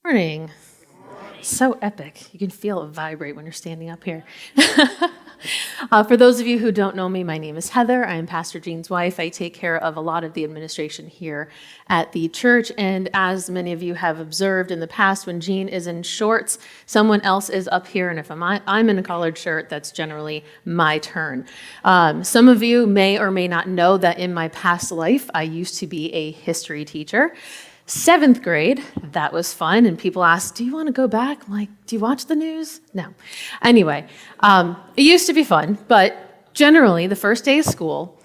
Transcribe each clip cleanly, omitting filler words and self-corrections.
Morning. So epic. You can feel it vibrate when you're standing up here. For those of you who don't know me, my name is Heather. I am Pastor Jean's wife. I take care of a lot of the administration here at the church. And as many of you have observed in the past, when Jean is in shorts, someone else is up here. And if I'm in a collared shirt, that's generally my turn. Some of you may or may not know that in my past life, I used to be a history teacher. 7th grade, that was fun, and people asked, do you want to go back? I'm like, do you watch the news? No. Anyway, it used to be fun, but generally, the first day of school,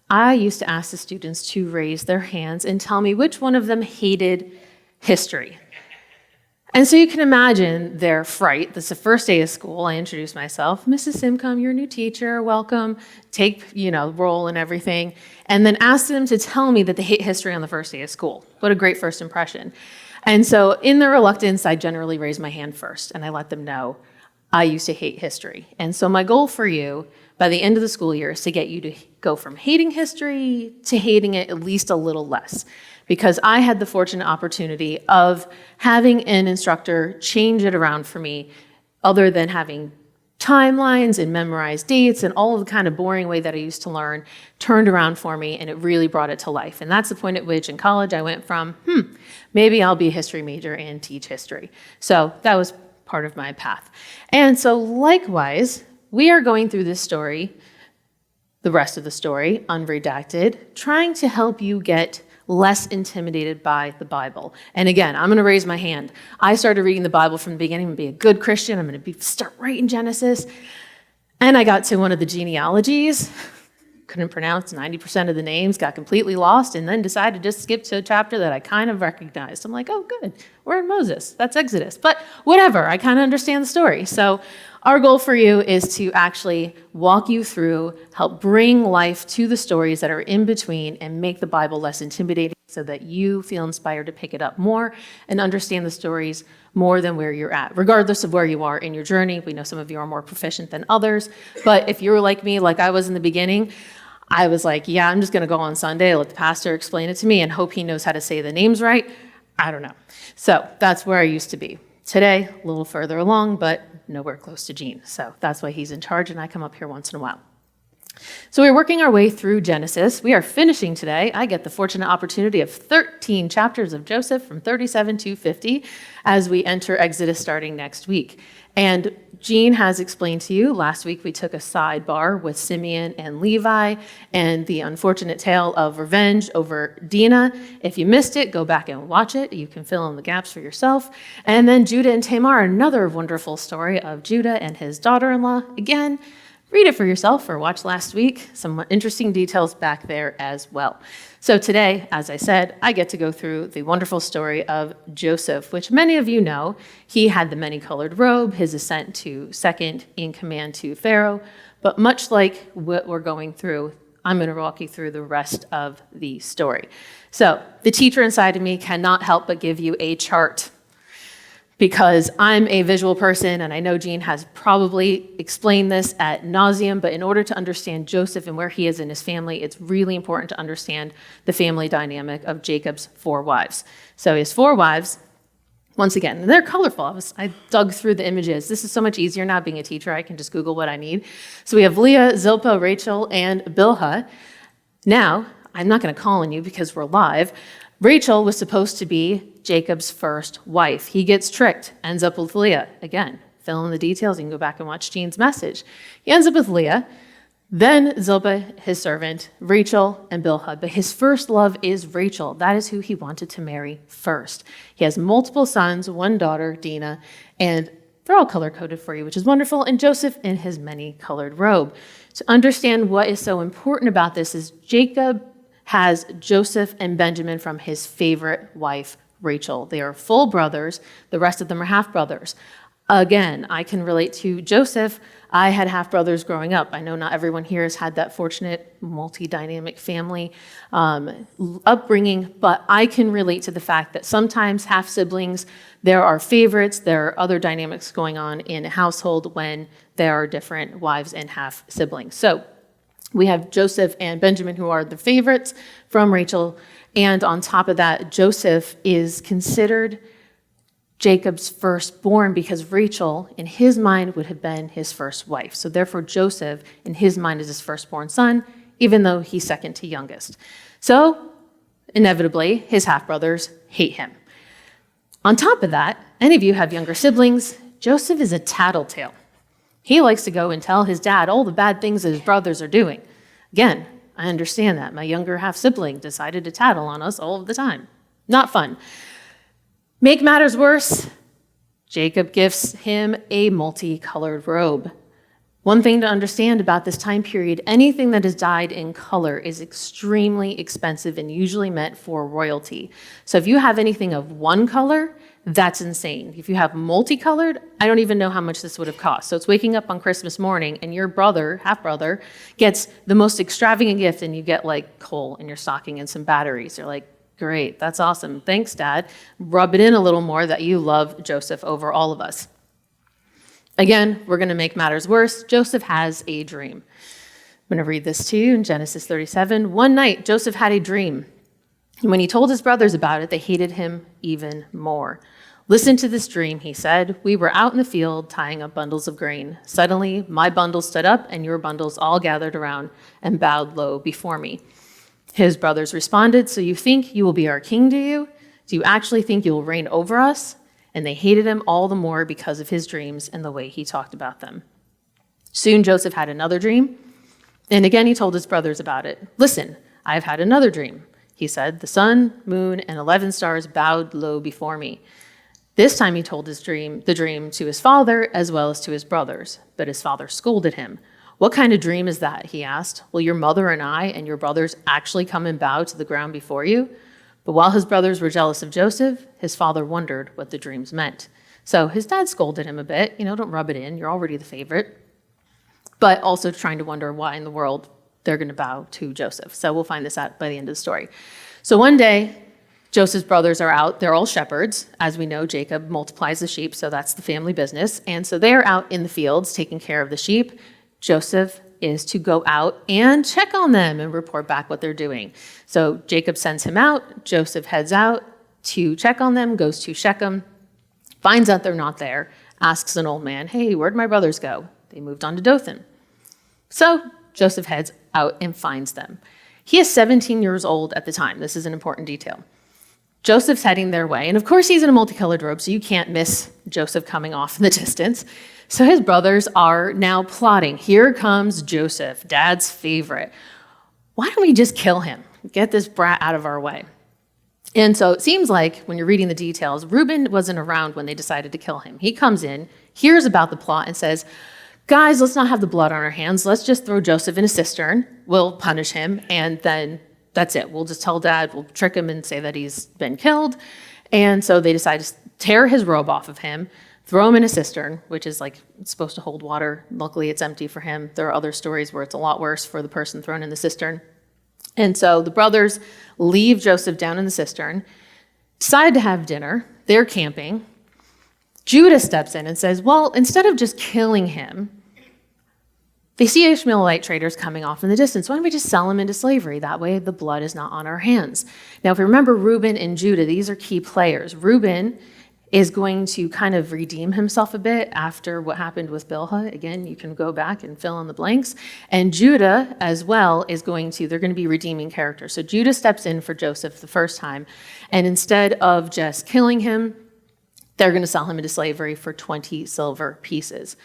I used to ask the students to raise their hands and tell me which one of them hated history. And so you can imagine their fright. This is the first day of school. I introduced myself. Mrs. Simcom, your new teacher. Welcome. Take, roll and everything. And then asked them to tell me that they hate history on the first day of school. What a great first impression. And so in their reluctance, I generally raise my hand first, and I let them know I used to hate history. And so my goal for you by the end of the school year is to get you to go from hating history to hating it at least a little less. Because I had the fortunate opportunity of having an instructor change it around for me, other than having timelines and memorized dates and all of the kind of boring way that I used to learn, turned around for me, and it really brought it to life. And that's the point at which in college I went from, maybe I'll be a history major and teach history. So that was part of my path. And so likewise, we are going through this story, the rest of the story, unredacted, trying to help you get less intimidated by the Bible. And again, I'm going to raise my hand. I started reading the Bible from the beginning. I'm going to be a good Christian. I'm going to start right in Genesis. And I got to one of the genealogies, couldn't pronounce 90% of the names, got completely lost, and then decided to just skip to a chapter that I kind of recognized. I'm like, oh, good. We're in Moses. That's Exodus. But whatever. I kind of understand the story. So our goal for you is to actually walk you through, help bring life to the stories that are in between, and make the Bible less intimidating so that you feel inspired to pick it up more and understand the stories more than where you're at, regardless of where you are in your journey. We know some of you are more proficient than others, but if you're like me, like I was in the beginning, I was like, yeah, I'm just going to go on Sunday, let the pastor explain it to me and hope he knows how to say the names right. I don't know. So that's where I used to be. Today, a little further along, but nowhere close to Gene. So that's why he's in charge, and I come up here once in a while. So we're working our way through Genesis. We are finishing today. I get the fortunate opportunity of 13 chapters of Joseph from 37 to 50 as we enter Exodus starting next week. And Jean has explained to you, last week we took a sidebar with Simeon and Levi and the unfortunate tale of revenge over Dinah. If you missed it, go back and watch it. You can fill in the gaps for yourself. And then Judah and Tamar, another wonderful story of Judah and his daughter-in-law. Again, read it for yourself or watch last week. Some interesting details back there as well. So today, as I said, I get to go through the wonderful story of Joseph, which many of you know. He had the many-colored robe, his ascent to second in command to Pharaoh. But much like what we're going through, I'm going to walk you through the rest of the story. So the teacher inside of me cannot help but give you a chart. because I'm a visual person, and I know Jean has probably explained this ad nauseum, but in order to understand Joseph and where he is in his family, it's really important to understand the family dynamic of Jacob's 4 wives. So he has 4 wives. Once again, they're colorful. I dug through the images. This is so much easier now being a teacher. I can just Google what I need. So we have Leah, Zilpah, Rachel, and Bilhah. Now, I'm not going to call on you because we're live. Rachel was supposed to be Jacob's first wife. He gets tricked, ends up with Leah. Again, fill in the details. You can go back and watch Jean's message. He ends up with Leah, then Zilpah, his servant, Rachel, and Bilhah. But his first love is Rachel. That is who he wanted to marry first. He has multiple sons, 1 daughter, Dinah, and they're all color-coded for you, which is wonderful, and Joseph in his many-colored robe. To understand what is so important about this is Jacob has Joseph and Benjamin from his favorite wife, Rachel. They are full brothers. The rest of them are half-brothers. Again, I can relate to Joseph. I had half-brothers growing up. I know not everyone here has had that fortunate multi-dynamic family upbringing, but I can relate to the fact that sometimes half-siblings, there are favorites, there are other dynamics going on in a household when there are different wives and half-siblings. So we have Joseph and Benjamin, who are the favorites from Rachel, and on top of that, Joseph is considered Jacob's firstborn because Rachel, in his mind, would have been his first wife. So therefore, Joseph, in his mind, is his firstborn son, even though he's second to youngest. So inevitably, his half-brothers hate him. On top of that, any of you have younger siblings, Joseph is a tattletale. He likes to go and tell his dad all the bad things that his brothers are doing. Again, I understand that. My younger half-sibling decided to tattle on us all of the time. Not fun. Make matters worse, Jacob gifts him a multicolored robe. One thing to understand about this time period, anything that is dyed in color is extremely expensive and usually meant for royalty. So if you have anything of one color, that's insane. If you have multicolored, I don't even know how much this would have cost. So it's waking up on Christmas morning and your brother, half-brother, gets the most extravagant gift and you get like coal in your stocking and some batteries. You're like, great, that's awesome. Thanks, Dad. Rub it in a little more that you love Joseph over all of us. Again, we're going to make matters worse. Joseph has a dream. I'm going to read this to you in Genesis 37. One night, Joseph had a dream. And when he told his brothers about it, they hated him even more. Listen to this dream, he said. We were out in the field tying up bundles of grain. Suddenly, my bundle stood up and your bundles all gathered around and bowed low before me. His brothers responded, so you think you will be our king, do you? Do you actually think you will reign over us? And they hated him all the more because of his dreams and the way he talked about them. Soon Joseph had another dream, and again he told his brothers about it. Listen, I've had another dream, he said. The sun, moon, and 11 stars bowed low before me. This time he told the dream to his father as well as to his brothers, but his father scolded him. What kind of dream is that? He asked. Will your mother and I and your brothers actually come and bow to the ground before you? But while his brothers were jealous of Joseph, his father wondered what the dreams meant. So his dad scolded him a bit. Don't rub it in. You're already the favorite. But also trying to wonder why in the world they're going to bow to Joseph. So we'll find this out by the end of the story. So one day, Joseph's brothers are out. They're all shepherds. As we know, Jacob multiplies the sheep, so that's the family business. And so they're out in the fields taking care of the sheep. Joseph is to go out and check on them and report back what they're doing. So Jacob sends him out. Joseph heads out to check on them, goes to Shechem, finds out they're not there, asks an old man, hey, where'd my brothers go? They moved on to Dothan. So Joseph heads out and finds them. He is 17 years old at the time. This is an important detail. Joseph's heading their way. And of course, he's in a multicolored robe, so you can't miss Joseph coming off in the distance. So his brothers are now plotting. Here comes Joseph, Dad's favorite. Why don't we just kill him? Get this brat out of our way. And so it seems like when you're reading the details, Reuben wasn't around when they decided to kill him. He comes in, hears about the plot, and says, guys, let's not have the blood on our hands. Let's just throw Joseph in a cistern. We'll punish him, and then that's it. We'll just tell Dad, we'll trick him and say that he's been killed. And so they decide to tear his robe off of him, throw him in a cistern, which is like it's supposed to hold water. Luckily, it's empty for him. There are other stories where it's a lot worse for the person thrown in the cistern. And so the brothers leave Joseph down in the cistern, decide to have dinner. They're camping. Judah steps in and says, well, instead of just killing him, they see Ishmaelite traders coming off in the distance. Why don't we just sell him into slavery? That way the blood is not on our hands. Now, if you remember Reuben and Judah, these are key players. Reuben is going to kind of redeem himself a bit after what happened with Bilhah. Again, you can go back and fill in the blanks. And Judah as well they're going to be redeeming characters. So Judah steps in for Joseph the first time. And instead of just killing him, they're going to sell him into slavery for 20 silver pieces.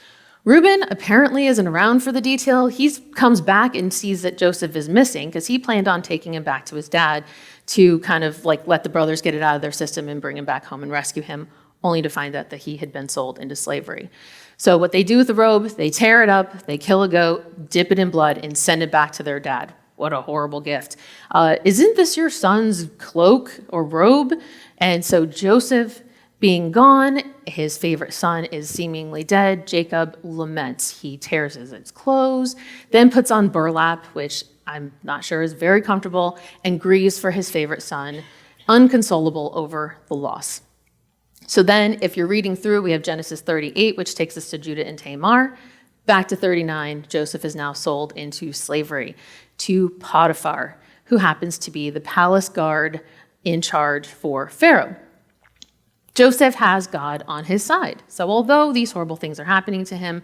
Reuben apparently isn't around for the detail. He comes back and sees that Joseph is missing because he planned on taking him back to his dad to kind of like let the brothers get it out of their system and bring him back home and rescue him, only to find out that he had been sold into slavery. So what they do with the robe, they tear it up, they kill a goat, dip it in blood, and send it back to their dad. What a horrible gift. Isn't this your son's cloak or robe? And so Joseph, being gone, his favorite son is seemingly dead. Jacob laments. He tears his clothes, then puts on burlap, which I'm not sure is very comfortable, and grieves for his favorite son, unconsolable over the loss. So then, if you're reading through, we have Genesis 38, which takes us to Judah and Tamar. Back to 39, Joseph is now sold into slavery to Potiphar, who happens to be the palace guard in charge for Pharaoh. Joseph has God on his side. So although these horrible things are happening to him,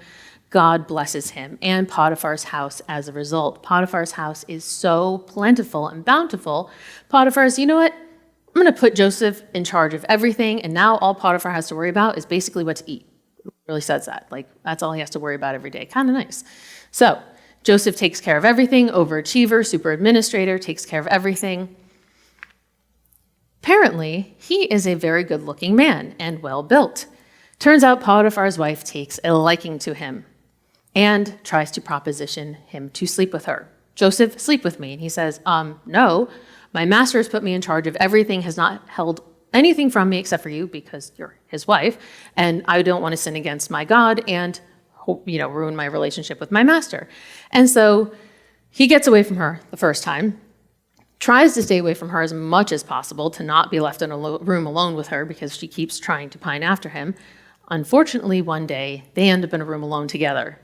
God blesses him and Potiphar's house as a result. Potiphar's house is so plentiful and bountiful. Potiphar says, you know what? I'm going to put Joseph in charge of everything, and now all Potiphar has to worry about is basically what to eat. It really says that. Like, that's all he has to worry about every day. Kind of nice. So Joseph takes care of everything, overachiever, super administrator, takes care of everything. Apparently, he is a very good-looking man and well-built. Turns out Potiphar's wife takes a liking to him and tries to proposition him to sleep with her. Joseph, sleep with me. And he says, no, my master has put me in charge of everything, has not held anything from me except for you because you're his wife, and I don't want to sin against my God and ruin my relationship with my master. And so he gets away from her the first time, tries to stay away from her as much as possible to not be left in a room alone with her because she keeps trying to pine after him. Unfortunately, one day, they end up in a room alone together.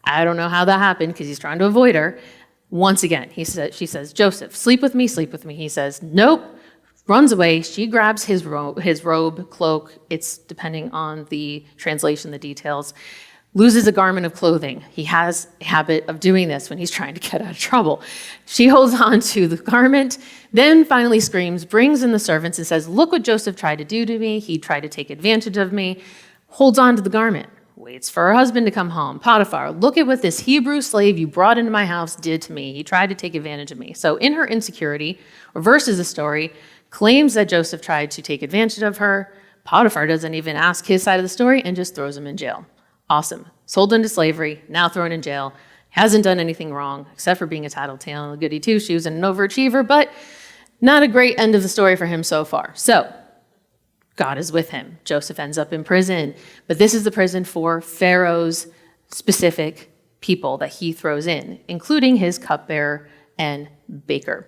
I don't know how that happened because he's trying to avoid her. Once again, she says, Joseph, sleep with me, sleep with me. He says, nope, runs away. She grabs his robe, cloak. It's depending on the translation, the details. Loses a garment of clothing. He has a habit of doing this when he's trying to get out of trouble. She holds on to the garment, then finally screams, brings in the servants and says, look what Joseph tried to do to me. He tried to take advantage of me. Holds on to the garment. Waits for her husband to come home. Potiphar, look at what this Hebrew slave you brought into my house did to me. He tried to take advantage of me. So in her insecurity, reverses the story, claims that Joseph tried to take advantage of her. Potiphar doesn't even ask his side of the story and just throws him in jail. Awesome. Sold into slavery, now thrown in jail. Hasn't done anything wrong except for being a tattletale and a goody two-shoes and an overachiever, but not a great end of the story for him so far. So God is with him. Joseph ends up in prison, but this is the prison for Pharaoh's specific people that he throws in, including his cupbearer and baker.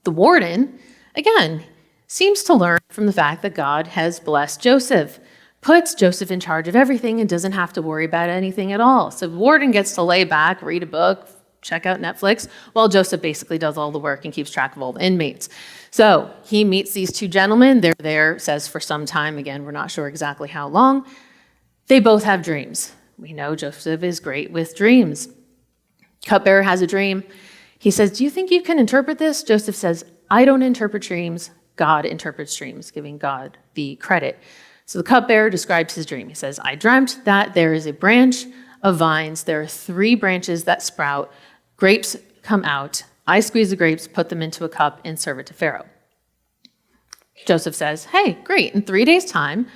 The warden, again, seems to learn from the fact that God has blessed Joseph, puts Joseph in charge of everything and doesn't have to worry about anything at all. So the warden gets to lay back, read a book, check out Netflix, while Joseph basically does all the work and keeps track of all the inmates. So he meets these two gentlemen. They're there, says for some time. Again, we're not sure exactly how long. They both have dreams. We know Joseph is great with dreams. Cupbearer has a dream. He says, do you think you can interpret this? Joseph says, I don't interpret dreams. God interprets dreams, giving God the credit. So the cupbearer describes his dream. He says, I dreamt that there is a branch of vines. There are 3 branches that sprout. Grapes come out. I squeeze the grapes, put them into a cup, and serve it to Pharaoh. Joseph says, hey, great. In 3 days' time,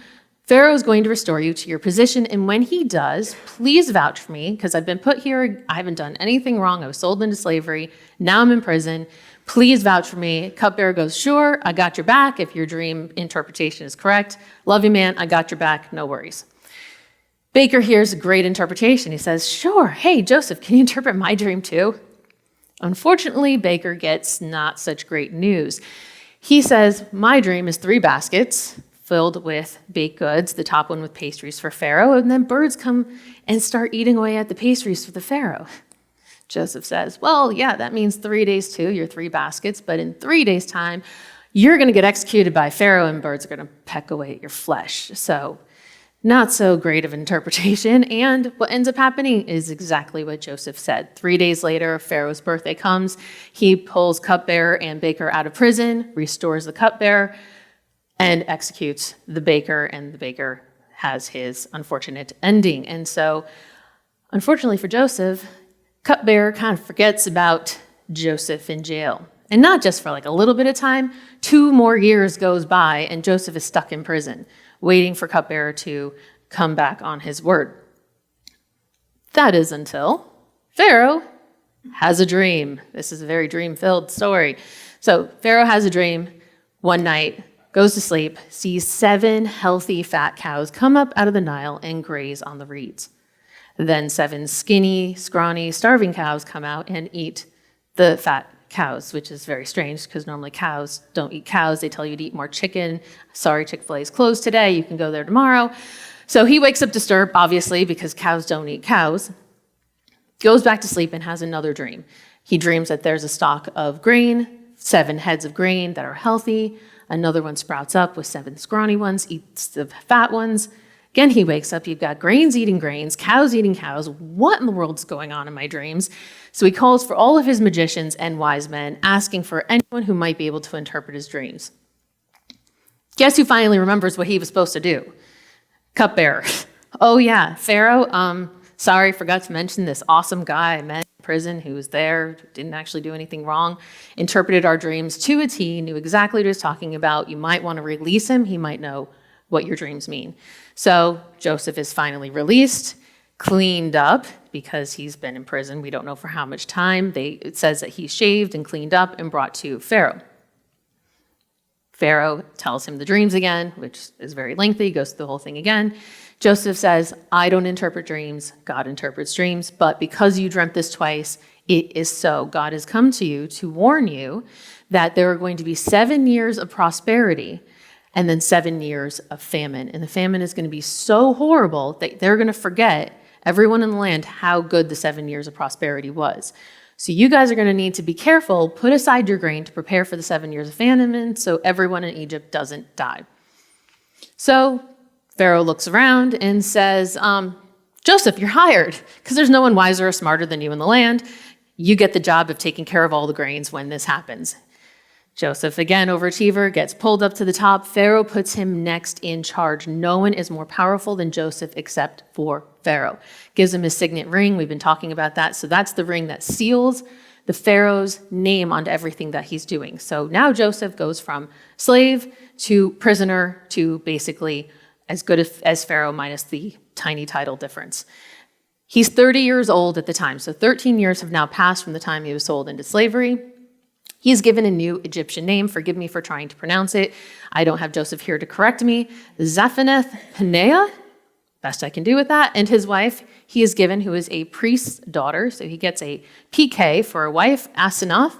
Pharaoh is going to restore you to your position. And when he does, please vouch for me, because I've been put here. I haven't done anything wrong. I was sold into slavery. Now I'm in prison. Please vouch for me. Cupbearer goes, sure, I got your back if your dream interpretation is correct. Love you, man. I got your back. No worries. Baker hears a great interpretation. He says, sure. Hey, Joseph, can you interpret my dream too? Unfortunately, Baker gets not such great news. He says, my dream is 3 baskets filled with baked goods, the top one with pastries for Pharaoh, and then birds come and start eating away at the pastries for the Pharaoh. Joseph says, well, yeah, that means 3 days too, your 3 baskets, but in 3 days' time, you're going to get executed by Pharaoh and birds are going to peck away at your flesh. So not so great of an interpretation. And what ends up happening is exactly what Joseph said. 3 days later, Pharaoh's birthday comes. He pulls cupbearer and baker out of prison, restores the cupbearer, and executes the baker. And the baker has his unfortunate ending. And so, unfortunately for Joseph, cupbearer kind of forgets about Joseph in jail. And not just for like a little bit of time, 2 more years goes by and Joseph is stuck in prison, waiting for cupbearer to come back on his word. That is until Pharaoh has a dream. This is a very dream-filled story. So Pharaoh has a dream one night, goes to sleep, sees 7 healthy fat cows come up out of the Nile and graze on the reeds. Then 7 skinny, scrawny, starving cows come out and eat the fat cows, which is very strange because normally cows don't eat cows. They tell you to eat more chicken. Sorry, Chick-fil-A is closed today. You can go there tomorrow. So he wakes up disturbed, obviously, because cows don't eat cows, goes back to sleep and has another dream. He dreams that there's a stalk of grain, 7 heads of grain that are healthy. Another one sprouts up with 7 scrawny ones, eats the fat ones. Again, he wakes up, you've got grains eating grains, cows eating cows. What in the world's going on in my dreams? So he calls for all of his magicians and wise men, asking for anyone who might be able to interpret his dreams. Guess who finally remembers what he was supposed to do? Cupbearer. Oh yeah, Pharaoh, sorry, forgot to mention this awesome guy I met in prison who was there, didn't actually do anything wrong, interpreted our dreams to a T, knew exactly what he was talking about. You might want to release him. He might know what your dreams mean. So Joseph is finally released, cleaned up because he's been in prison. We don't know for how much time. It says that he's shaved and cleaned up and brought to Pharaoh. Pharaoh tells him the dreams again, which is very lengthy, goes through the whole thing again. Joseph says, I don't interpret dreams, God interprets dreams, but because you dreamt this twice, it is so. God has come to you to warn you that there are going to be 7 years of prosperity and then 7 years of famine. And the famine is going to be so horrible that they're going to forget, everyone in the land, how good the 7 years of prosperity was. So you guys are going to need to be careful, put aside your grain to prepare for the 7 years of famine so everyone in Egypt doesn't die. So Pharaoh looks around and says, Joseph, you're hired because there's no one wiser or smarter than you in the land. You get the job of taking care of all the grains when this happens. Joseph, again, overachiever, gets pulled up to the top. Pharaoh puts him next in charge. No one is more powerful than Joseph except for Pharaoh. Gives him his signet ring. We've been talking about that. So that's the ring that seals the Pharaoh's name onto everything that he's doing. So now Joseph goes from slave to prisoner to basically as good as Pharaoh minus the tiny title difference. He's 30 years old at the time. So 13 years have now passed from the time he was sold into slavery. He's given a new Egyptian name. Forgive me for trying to pronounce it. I don't have Joseph here to correct me. Zaphenath-Paneah, best I can do with that. And his wife, he is given, who is a priest's daughter. So he gets a PK for a wife, Asenath.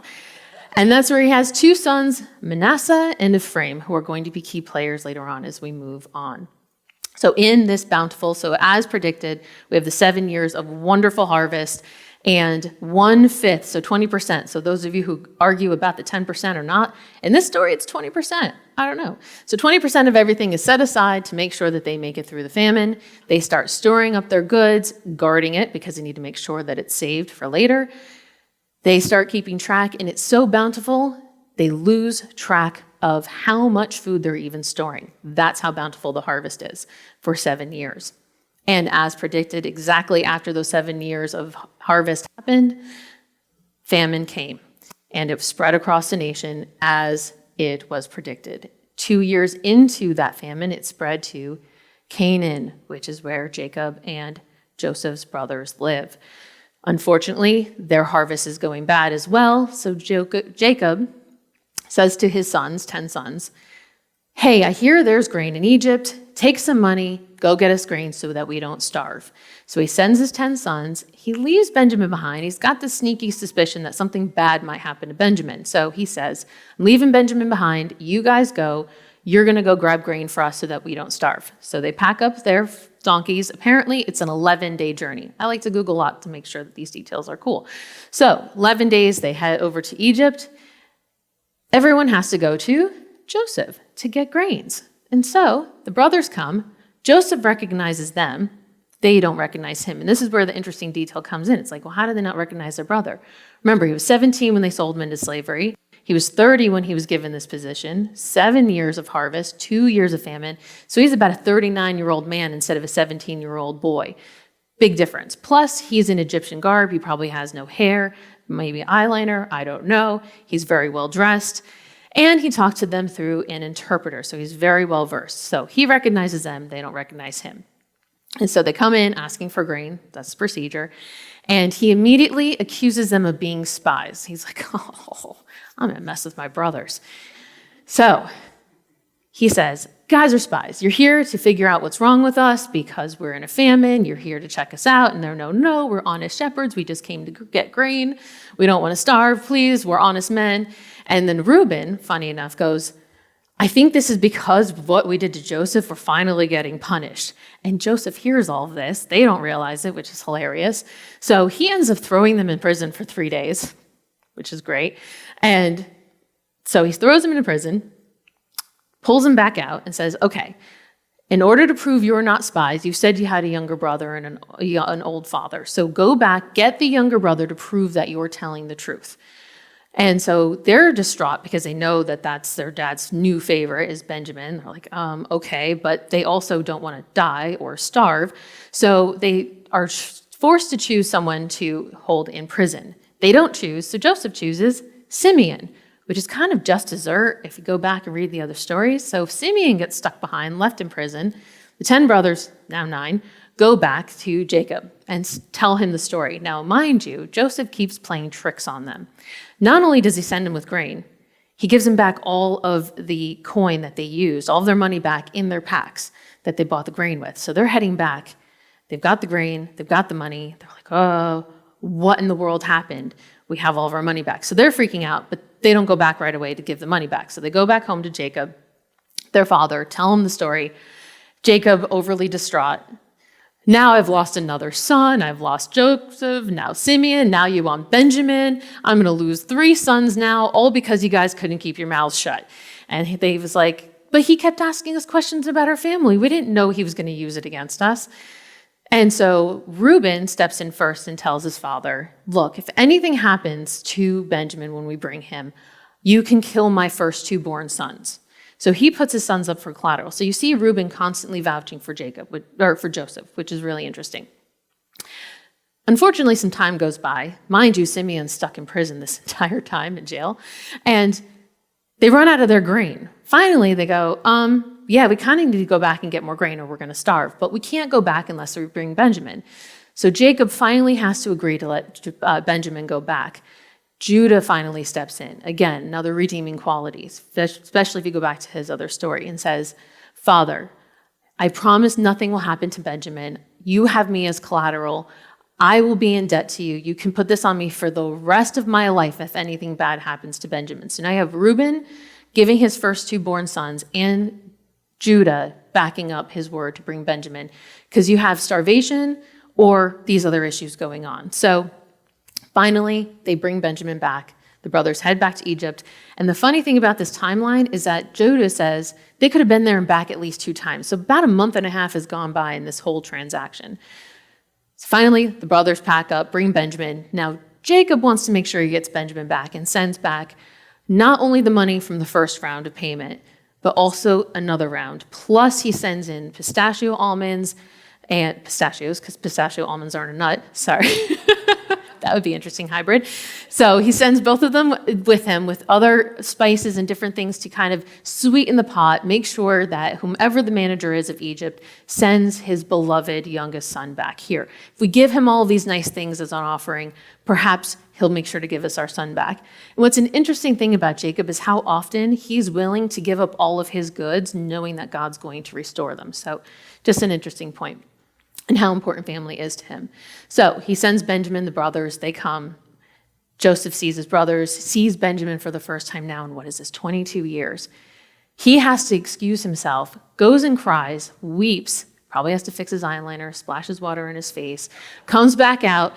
And that's where he has 2 sons, Manasseh and Ephraim, who are going to be key players later on as we move on. So in this bountiful, so as predicted, we have the 7 years of wonderful harvest and 1/5, so 20%. So those of you who argue about the 10% or not, in this story, it's 20%. I don't know. So 20% of everything is set aside to make sure that they make it through the famine. They start storing up their goods, guarding it because they need to make sure that it's saved for later. They start keeping track, and it's so bountiful, they lose track of how much food they're even storing. That's how bountiful the harvest is for 7 years. And as predicted, exactly after those 7 years of harvest happened, famine came. And it spread across the nation as it was predicted. 2 years into that famine, it spread to Canaan, which is where Jacob and Joseph's brothers live. Unfortunately, their harvest is going bad as well. So Jacob says to his sons, 10 sons, hey, I hear there's grain in Egypt. Take some money, go get us grain so that we don't starve. So he sends his 10 sons. He leaves Benjamin behind. He's got the sneaky suspicion that something bad might happen to Benjamin. So he says, I'm leaving Benjamin behind. You guys go. you're going to go grab grain for us so that we don't starve. So they pack up their donkeys. Apparently, it's an 11-day journey. I like to Google a lot to make sure that these details are cool. So 11 days, they head over to Egypt. Everyone has to go to Joseph to get grains. And so the brothers come. Joseph recognizes them. They don't recognize him. And this is where the interesting detail comes in. It's like, well, how did they not recognize their brother? Remember, he was 17 when they sold him into slavery. He was 30 when he was given this position, 7 years of harvest, 2 years of famine. So he's about a 39-year-old man instead of a 17-year-old boy. Big difference. Plus, he's in Egyptian garb. He probably has no hair, maybe eyeliner. I don't know. He's very well dressed. And he talked to them through an interpreter. So he's very well versed. So he recognizes them. They don't recognize him. And so they come in asking for grain. That's the procedure. And he immediately accuses them of being spies. He's like, oh, I'm going to mess with my brothers. So he says, guys are spies. You're here to figure out what's wrong with us because we're in a famine. You're here to check us out. And they're, no, we're honest shepherds. We just came to get grain. We don't want to starve, please. We're honest men. And then Reuben, funny enough, goes, I think this is because of what we did to Joseph. We're finally getting punished. And Joseph hears all of this. They don't realize it, which is hilarious. So he ends up throwing them in prison for 3 days, which is great. And so he throws them into prison, pulls them back out, and says, okay, in order to prove you're not spies, you said you had a younger brother and an old father. So go back, get the younger brother to prove that you're telling the truth. And so they're distraught because they know that that's their dad's new favorite is Benjamin. They're like, okay, but they also don't want to die or starve. So they are forced to choose someone to hold in prison. They don't choose, so Joseph chooses Simeon, which is kind of just dessert if you go back and read the other stories. So Simeon gets stuck behind, left in prison. The 10 brothers, now 9, go back to Jacob and tell him the story. Now, mind you, Joseph keeps playing tricks on them. Not only does he send them with grain, he gives them back all of the coin that they used, all of their money back in their packs that they bought the grain with. So they're heading back. They've got the grain. They've got the money. They're like, oh, what in the world happened? We have all of our money back. So they're freaking out, but they don't go back right away to give the money back. So they go back home to Jacob, their father, tell him the story. Jacob, overly distraught. Now I've lost another son. I've lost Joseph, now Simeon, now you want Benjamin. I'm going to lose 3 sons now, all because you guys couldn't keep your mouths shut. And he was like, but he kept asking us questions about our family. We didn't know he was going to use it against us. And so Reuben steps in first and tells his father, look, if anything happens to Benjamin when we bring him, you can kill my first 2 born sons. So he puts his sons up for collateral. So you see Reuben constantly vouching for Joseph, which is really interesting. Unfortunately, some time goes by. Mind you, Simeon's stuck in prison this entire time in jail. And they run out of their grain. Finally, they go, yeah, we kind of need to go back and get more grain or we're going to starve. But we can't go back unless we bring Benjamin. So Jacob finally has to agree to let Benjamin go back. Judah finally steps in. Again, another redeeming quality, especially if you go back to his other story, and says, Father, I promise nothing will happen to Benjamin. You have me as collateral. I will be in debt to you. You can put this on me for the rest of my life if anything bad happens to Benjamin. So now you have Reuben giving his first 2 born sons and Judah backing up his word to bring Benjamin because you have starvation or these other issues going on. So finally, they bring Benjamin back. The brothers head back to Egypt. And the funny thing about this timeline is that Judah says they could have been there and back at least 2 times. So about a month and a half has gone by in this whole transaction. So finally, the brothers pack up, bring Benjamin. Now, Jacob wants to make sure he gets Benjamin back and sends back not only the money from the first round of payment, but also another round. Plus, he sends in pistachio almonds and pistachios, because pistachio almonds aren't a nut. Sorry. That would be an interesting hybrid. So he sends both of them with him with other spices and different things to kind of sweeten the pot, make sure that whomever the manager is of Egypt sends his beloved youngest son back here. If we give him all these nice things as an offering, perhaps he'll make sure to give us our son back. And what's an interesting thing about Jacob is how often he's willing to give up all of his goods, knowing that God's going to restore them. So just an interesting point. And how important family is to him. So he sends Benjamin, the brothers, they come. Joseph sees his brothers, sees Benjamin for the first time now in 22 years. He has to excuse himself, goes and cries, weeps, probably has to fix his eyeliner, splashes water in his face, comes back out,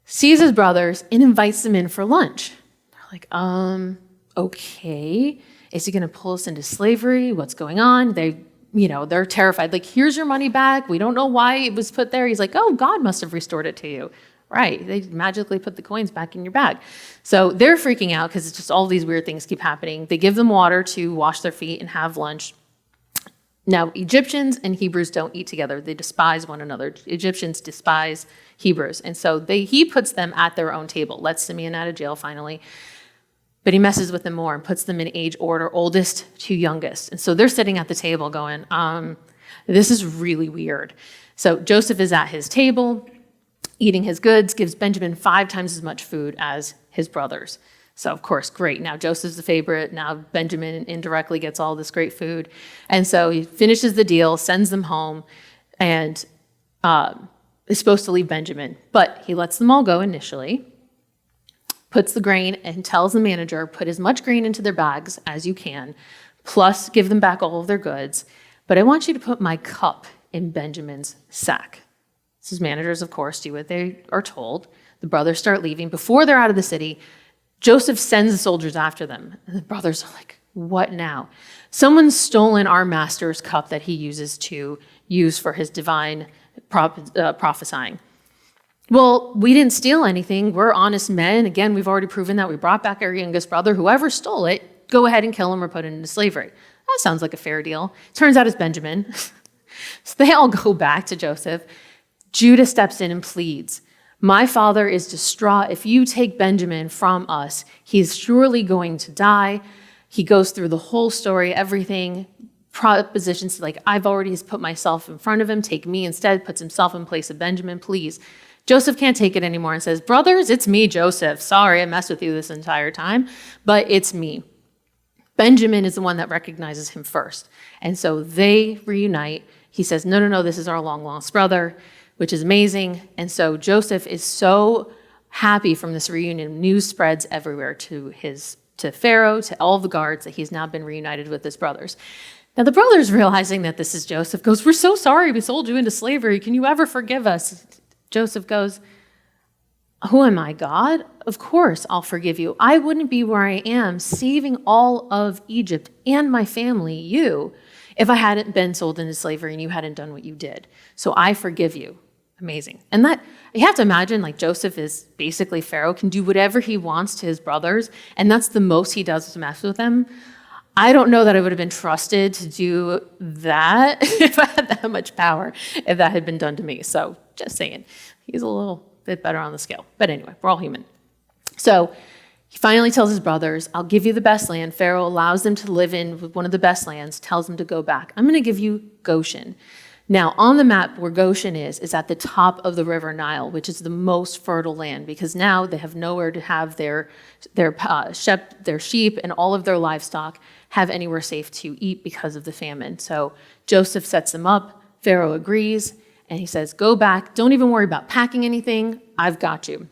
sees his brothers, and invites them in for lunch. They're like, okay. Is he going to pull us into slavery? What's going on? They're terrified. Like, here's your money back. We don't know why it was put there. He's like, oh, God must have restored it to you. Right. They magically put the coins back in your bag. So they're freaking out because it's just all these weird things keep happening. They give them water to wash their feet and have lunch. Now, Egyptians and Hebrews don't eat together. They despise one another. Egyptians despise Hebrews. And so he puts them at their own table, lets Simeon out of jail finally. But he messes with them more and puts them in age order, oldest to youngest. And so they're sitting at the table going, this is really weird. So Joseph is at his table, eating his goods, gives Benjamin 5 times as much food as his brothers. So, of course, great. Now Joseph's the favorite. Now Benjamin indirectly gets all this great food. And so he finishes the deal, sends them home, and is supposed to leave Benjamin. But he lets them all go initially, puts the grain, and tells the manager, put as much grain into their bags as you can, plus give them back all of their goods. But I want you to put my cup in Benjamin's sack. So his managers, of course, do what they are told. The brothers start leaving. Before they're out of the city, Joseph sends the soldiers after them. And the brothers are like, what now? Someone's stolen our master's cup that he uses for his divine prophesying. Well, we didn't steal anything. We're honest men. Again, we've already proven that. We brought back our youngest brother. Whoever stole it, go ahead and kill him or put him into slavery. That sounds like a fair deal. Turns out it's Benjamin. So they all go back to Joseph. Judah steps in and pleads, my father is distraught. If you take Benjamin from us, he's surely going to die. He goes through the whole story, everything, propositions like, I've already put myself in front of him, take me instead, puts himself in place of Benjamin, please. Joseph can't take it anymore and says, brothers, it's me, Joseph. Sorry, I messed with you this entire time, but it's me. Benjamin is the one that recognizes him first. And so they reunite. He says, no, this is our long lost brother, which is amazing. And so Joseph is so happy from this reunion. News spreads everywhere to Pharaoh, to all the guards, that he's now been reunited with his brothers. Now the brothers, realizing that this is Joseph, goes, we're so sorry we sold you into slavery. Can you ever forgive us? Joseph goes, who am I, God? Of course I'll forgive you. I wouldn't be where I am, saving all of Egypt and my family, you, if I hadn't been sold into slavery and you hadn't done what you did. So I forgive you. Amazing. And that, you have to imagine, like, Joseph is basically Pharaoh, can do whatever he wants to his brothers, and that's the most he does to mess with them. I don't know that I would have been trusted to do that if I had that much power, if that had been done to me. So just saying, he's a little bit better on the scale. But anyway, we're all human. So he finally tells his brothers, I'll give you the best land. Pharaoh allows them to live in one of the best lands, tells them to go back. I'm going to give you Goshen. Now, on the map where Goshen is at the top of the river Nile, which is the most fertile land, because now they have nowhere to have their sheep and all of their livestock have anywhere safe to eat because of the famine. So Joseph sets them up. Pharaoh agrees, and he says, go back. Don't even worry about packing anything. I've got you.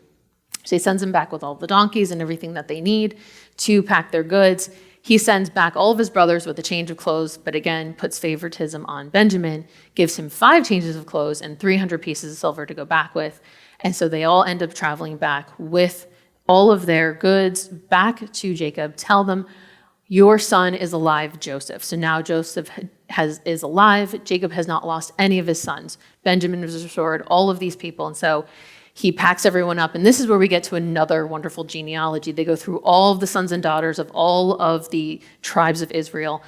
So he sends them back with all the donkeys and everything that they need to pack their goods. He sends back all of his brothers with a change of clothes, but again, puts favoritism on Benjamin, gives him 5 changes of clothes and 300 pieces of silver to go back with. And so they all end up traveling back with all of their goods back to Jacob. Tell them, your son is alive, Joseph. So now Joseph is alive. Jacob has not lost any of his sons. Benjamin was restored, all of these people. And so he packs everyone up, and this is where we get to another wonderful genealogy. They go through all of the sons and daughters of all of the tribes of Israel,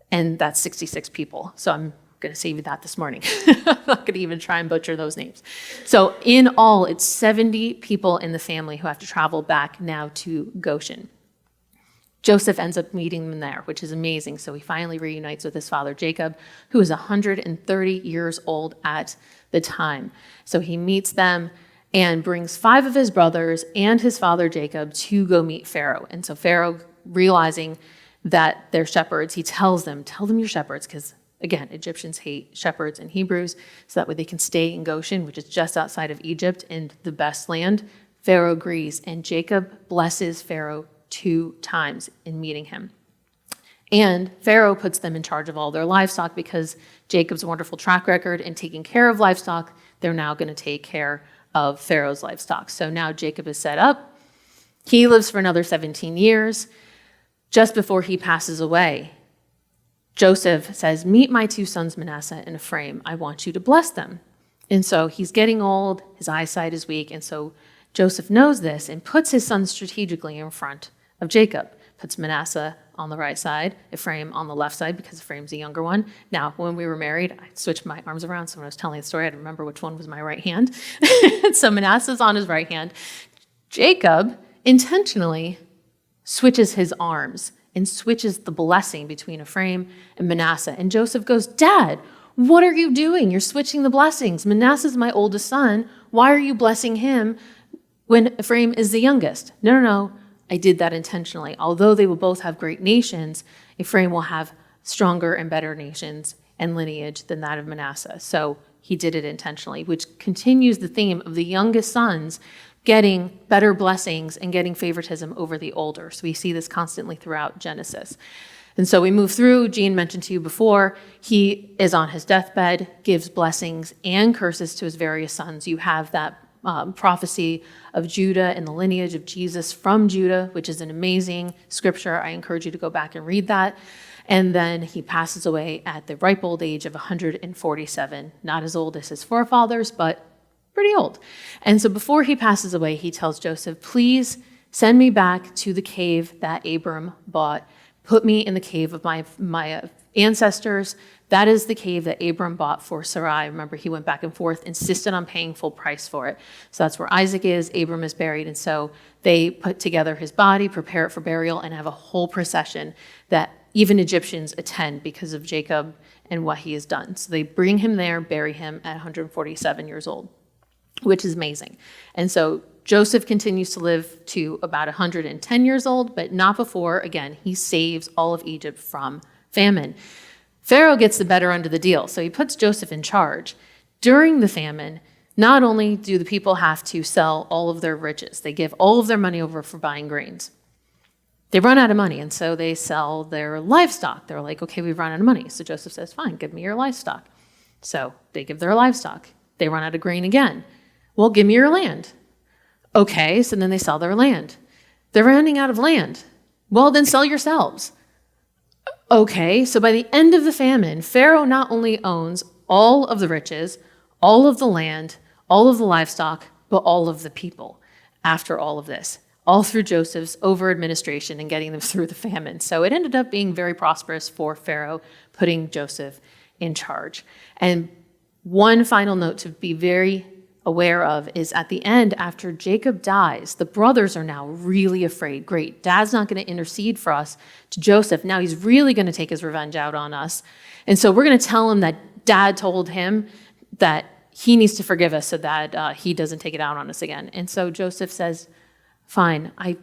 and that's 66 people. So I'm going to save you that this morning. I'm not going to even try and butcher those names. So in all, it's 70 people in the family who have to travel back now to Goshen. Joseph ends up meeting them there, which is amazing. So he finally reunites with his father Jacob, who is 130 years old at the time. So he meets them and brings 5 of his brothers and his father Jacob to go meet Pharaoh. And so Pharaoh, realizing that they're shepherds, he tells them you're shepherds, because again, Egyptians hate shepherds and Hebrews, so that way they can stay in Goshen, which is just outside of Egypt and the best land. Pharaoh agrees, and Jacob blesses Pharaoh 2 times in meeting him. And Pharaoh puts them in charge of all their livestock because Jacob's wonderful track record in taking care of livestock, they're now going to take care of Pharaoh's livestock. So now Jacob is set up. He lives for another 17 years. Just before he passes away, Joseph says, "Meet my two sons, Manasseh and Ephraim. I want you to bless them." And so he's getting old, his eyesight is weak, and so Joseph knows this and puts his sons strategically in front of Jacob. Puts Manasseh on the right side, Ephraim on the left side, because Ephraim's the younger one. Now, when we were married, I switched my arms around, so when I was telling the story, I had to remember which one was my right hand. So Manasseh's on his right hand. Jacob intentionally switches his arms and switches the blessing between Ephraim and Manasseh. And Joseph goes, "Dad, what are you doing? You're switching the blessings. Manasseh's my oldest son. Why are you blessing him when Ephraim is the youngest?" No. I did that intentionally. Although they will both have great nations, Ephraim will have stronger and better nations and lineage than that of Manasseh. So he did it intentionally, which continues the theme of the youngest sons getting better blessings and getting favoritism over the older. So we see this constantly throughout Genesis. And so we move through. Jean mentioned to you before, he is on his deathbed, gives blessings and curses to his various sons. You have that prophecy of Judah and the lineage of Jesus from Judah, which is an amazing scripture. I encourage you to go back and read that. And then he passes away at the ripe old age of 147, not as old as his forefathers, but pretty old. And so before he passes away, he tells Joseph, "Please send me back to the cave that Abram bought. Put me in the cave of my ancestors. That is the cave that Abram bought for Sarai." Remember, he went back and forth, insisted on paying full price for it. So that's where Isaac is, Abram is buried. And so they put together his body, prepare it for burial, and have a whole procession that even Egyptians attend because of Jacob and what he has done. So they bring him there, bury him at 147 years old, which is amazing. And so Joseph continues to live to about 110 years old, but not before, again, he saves all of Egypt from famine. Pharaoh gets the better end of the deal, so he puts Joseph in charge. During the famine, not only do the people have to sell all of their riches, they give all of their money over for buying grains. They run out of money, and so they sell their livestock. They're like, "Okay, we've run out of money." So Joseph says, "Fine, give me your livestock." So they give their livestock. They run out of grain again. "Well, give me your land." Okay, so then they sell their land. They're running out of land. "Well, then sell yourselves." Okay, so by the end of the famine, Pharaoh not only owns all of the riches, all of the land, all of the livestock, but all of the people after all of this, all through Joseph's over-administration and getting them through the famine. So it ended up being very prosperous for Pharaoh, putting Joseph in charge. And one final note to be very aware of is at the end, after Jacob dies, the brothers are now really afraid. Great, Dad's not going to intercede for us to Joseph. Now he's really going to take his revenge out on us. And so we're going to tell him that Dad told him that he needs to forgive us so that he doesn't take it out on us again. And so Joseph says, "Fine, I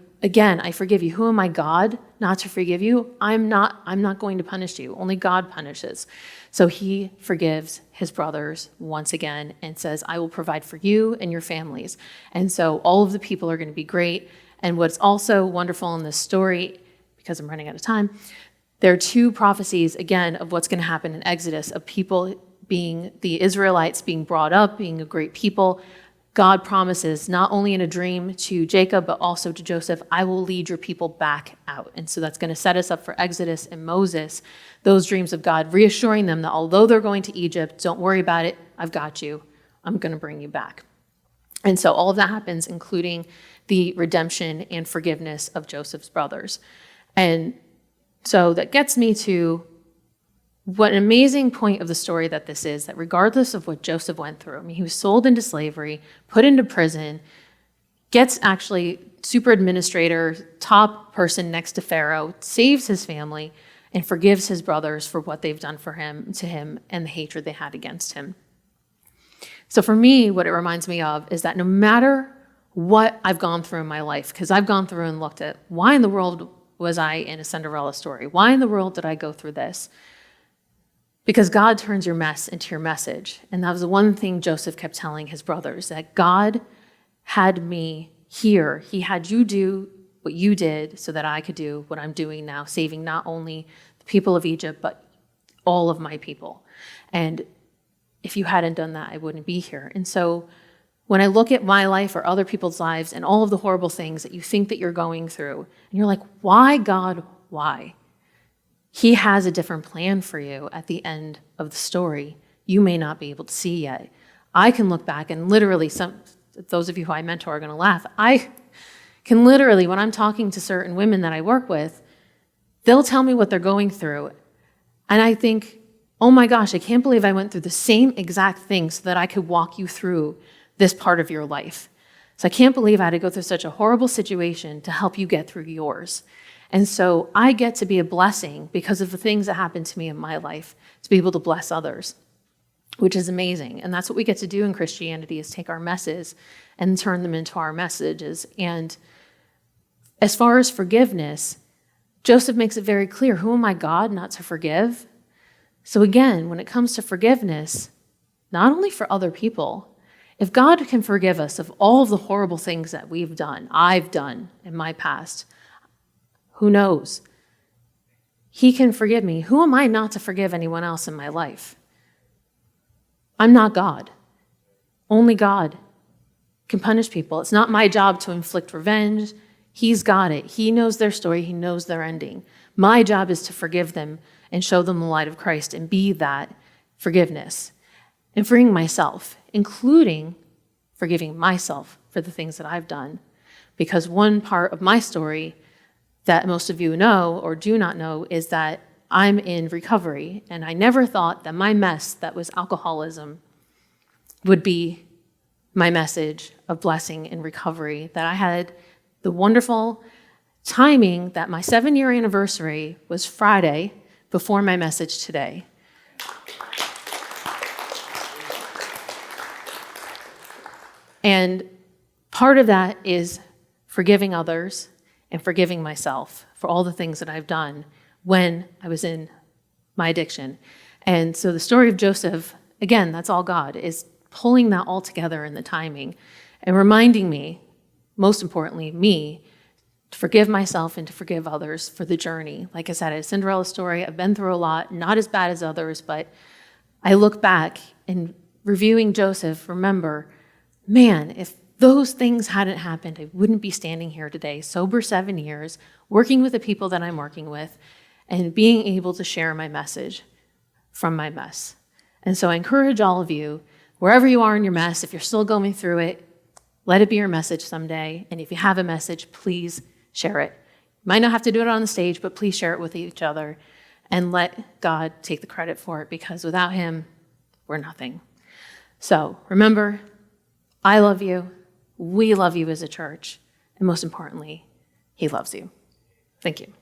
forgive you. Who am I, God, not to forgive you? I'm not going to punish you. Only God punishes." So he forgives his brothers once again and says, "I will provide for you and your families." And so all of the people are going to be great. And what's also wonderful in this story, because I'm running out of time, there are two prophecies, again, of what's going to happen in Exodus, of people being, the Israelites being brought up, being a great people. God promises, not only in a dream to Jacob, but also to Joseph, "I will lead your people back out." And so that's going to set us up for Exodus and Moses, those dreams of God, reassuring them that although they're going to Egypt, don't worry about it, I've got you, I'm going to bring you back. And so all of that happens, including the redemption and forgiveness of Joseph's brothers. And so that gets me to what an amazing point of the story that this is, that regardless of what Joseph went through, I mean, he was sold into slavery, put into prison, gets actually super administrator, top person next to Pharaoh, saves his family, and forgives his brothers for what they've done for him, to him, and the hatred they had against him. So for me, what it reminds me of is that no matter what I've gone through in my life, because I've gone through and looked at, why in the world was I in a Cinderella story? Why in the world did I go through this? Because God turns your mess into your message. And that was the one thing Joseph kept telling his brothers, that God had me here. He had you do what you did so that I could do what I'm doing now, saving not only the people of Egypt, but all of my people. And if you hadn't done that, I wouldn't be here. And so when I look at my life or other people's lives and all of the horrible things that you think that you're going through, and you're like, why, God, why? He has a different plan for you at the end of the story you may not be able to see yet. I can look back and literally, those of you who I mentor are going to laugh. I can literally, when I'm talking to certain women that I work with, they'll tell me what they're going through. And I think, oh my gosh, I can't believe I went through the same exact thing so that I could walk you through this part of your life. So I can't believe I had to go through such a horrible situation to help you get through yours. And so I get to be a blessing because of the things that happened to me in my life, to be able to bless others, which is amazing. And that's what we get to do in Christianity, is take our messes and turn them into our messages. And as far as forgiveness, Joseph makes it very clear, who am I, God, not to forgive? So again, when it comes to forgiveness, not only for other people, if God can forgive us of all of the horrible things that I've done in my past, who knows? He can forgive me. Who am I not to forgive anyone else in my life? I'm not God. Only God can punish people. It's not my job to inflict revenge. He's got it. He knows their story. He knows their ending. My job is to forgive them and show them the light of Christ and be that forgiveness. And freeing myself, including forgiving myself for the things that I've done. Because one part of my story that most of you know or do not know is that I'm in recovery, and I never thought that my mess that was alcoholism would be my message of blessing and recovery, that I had the wonderful timing that my 7-year anniversary was Friday before my message today. And part of that is forgiving others and forgiving myself for all the things that I've done when I was in my addiction. And so the story of Joseph, again, that's all God, is pulling that all together in the timing and reminding me, most importantly, me, to forgive myself and to forgive others for the journey. Like I said, it's a Cinderella story. I've been through a lot, not as bad as others, but I look back and reviewing Joseph, remember, man, if those things hadn't happened, I wouldn't be standing here today, sober 7 years, working with the people that I'm working with, and being able to share my message from my mess. And so I encourage all of you, wherever you are in your mess, if you're still going through it, let it be your message someday. And if you have a message, please share it. You might not have to do it on the stage, but please share it with each other and let God take the credit for it, because without him, we're nothing. So remember, I love you, we love you as a church, and most importantly, he loves you. Thank you.